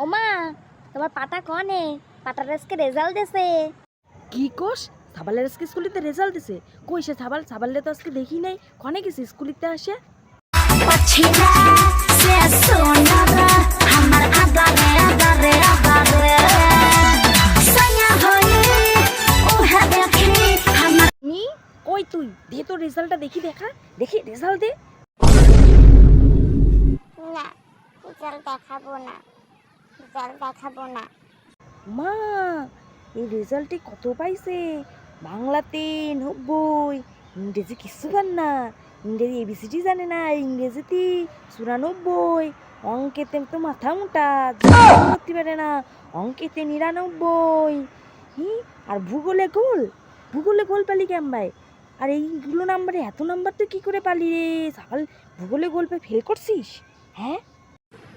ওমা, তোমার পাটা কনে? পাটার আজকে রেজাল্ট দেছে। কি কোস? সাবালের আজকে স্কুলিতে রেজাল্ট দিছে? কই সে সাবালে তো আজকে দেখি নাই। কনে গেছে স্কুলিতে আসে? নি কই তুই দে তো রেজাল্টটা দেখি, দেখি রেজাল্ট দে। না, রেজাল্ট দেখাবো না। মা, এই রেজাল্টে কত পাইছে? বাংলাতে ৯০, ইংরেজি কিছু পান না, ইংরেজি এবিসিডি জানে না, ইংরেজিতে ৯৪, অঙ্কেতে তো মাথা মোটা করতে পারে না, অঙ্কেতে ৯৯। আর ভূগোলে গোল পালি কেমবাই? আর এইগুলো নাম্বারে এত নাম্বার তুই কি করে পালি রে? সাল ভূগোলে গোল পেয়ে ফেল করছিস? হ্যাঁ,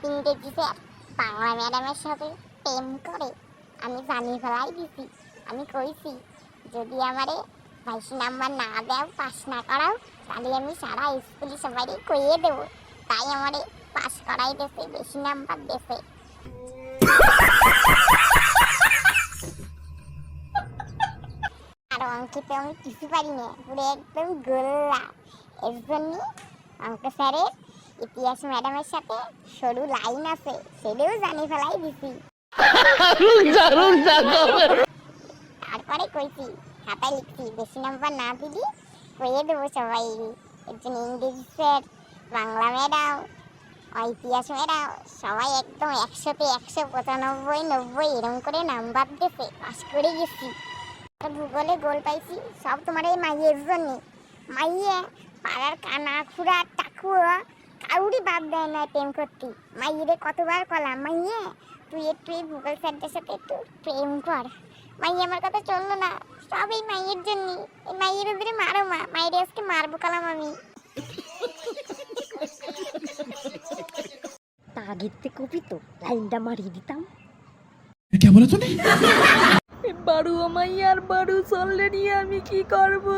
ইংরেজি স্যার বাংলা ম্যাডামের সাথে প্রেম করে আমি জানিয়ে ফেলাই দিছি। আমি কইছি যদি আমারে ২২ নাম্বার না দাও, পাস না করাও, তাহলে আমি সারা স্কুলে সবাইকে কইয়ে দেবো। তাই আমারে পাস করাই দেছে, বেশি নাম্বার দেছে। আর অঙ্কিতে আমি কিছু পারি না, পুরো একদম গোল্লা। এর জন্য অঙ্ক স্যারের ইতিহাস ম্যাডামের সাথে সরু লাইন আছে, সেটাও জানি ফেলাই দিছি। তারপরে কইছি খাতায় লিখছি বেশি নাম্বার না দিলি কইয়ে দেবো সবাই। এর জন্য ইংরেজি স্যার, বাংলা ম্যাডাম, ইতিহাস ম্যাডাম সবাই একদম ১০০তে ১৯৫, ৯০ এরকম করে নাম্বার দিয়েছে, পাস করে গেছি। ভূগোলে গোল পাইছি সব তোমার এই মাইয়ের জন্য। মাইয়ে পাড়ার কানা খুড়া টাকুয়া কাউরি বাদ দেয় না প্রেম করতে। মাইয়েরে কতবার কলাম, মাইয়ে তুই একটু এই ভূগোল স্যারদের সাথে একটু প্রেম কর। মাইয়ে আমার কথা চললো না, সব এই মাইয়ের জন্য। এই মাইয়ের ওদের মারো, মাইরে আজকে মারবো কালাম আমি। তা আগের কপি তো লাইনটা মারিয়ে দিতাম। क्या बोला तूने? বাড়ু আমাই আর বাড়ু চললে নিয়ে আমি কি করবো?